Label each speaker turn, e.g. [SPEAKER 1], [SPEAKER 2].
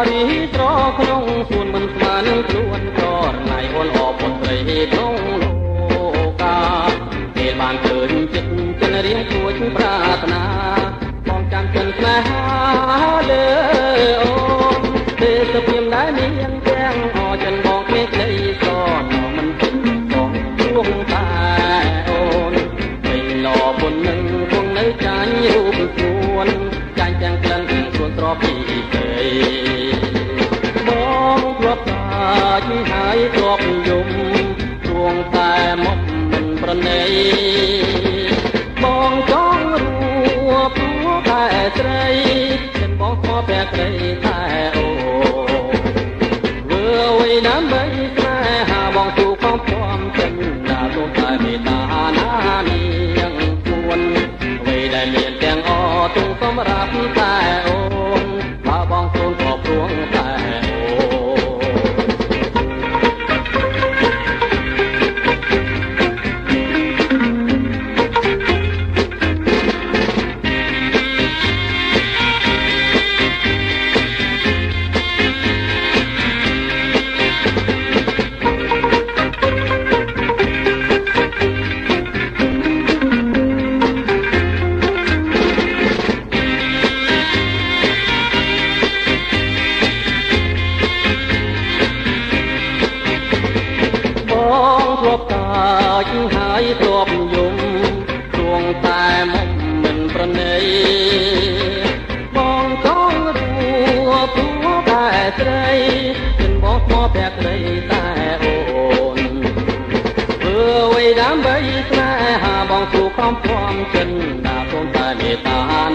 [SPEAKER 1] រីត្រក្នុងសួនមិនស្មើនឹងខ្លួនក៏ណៃអូនអពុត្រីក្នុងលោកាពេលបានឃើញចិត្តចិនរៀងគួចប្រាថ្នាបងចាំចិនស្នេហាលើអូនទេសព្រាមដែលមានទាំងអចិនបងគេក្ដីក៏មិនពេញបងជួងតែអូនពេលឡពុននឹងគង់នៅចាញ់រូបសួនចាញ់ទាំងក្លិនសួនត្រពីបងធ្លាប់តាយហើយធ្លាប់យំរួងតែមកមិនប្រណីបងចង់រួបព្រោះតែស្រីចិនបងខកតែក្ដីតែអូធ្វើអ្វីដើម្បីស្នេហាបងទូខំព្រមចិនដល់លោកតែមេតាណានាងពួនអ្វីដែលមានទាំងអទុំសម្រាប់តែអូនបើបងសូនក៏ព្រោះតែហើយធ្លាប់យំរួងតែមកមិនប្រណីបងចង់រួបព្រោះតែស្រីចិនបងស្មោះតែក្ដីតែអូនធ្វើអ្វីដើម្បីស្នេហាបងទូខំព្រមចិនណាសូមតែមេតា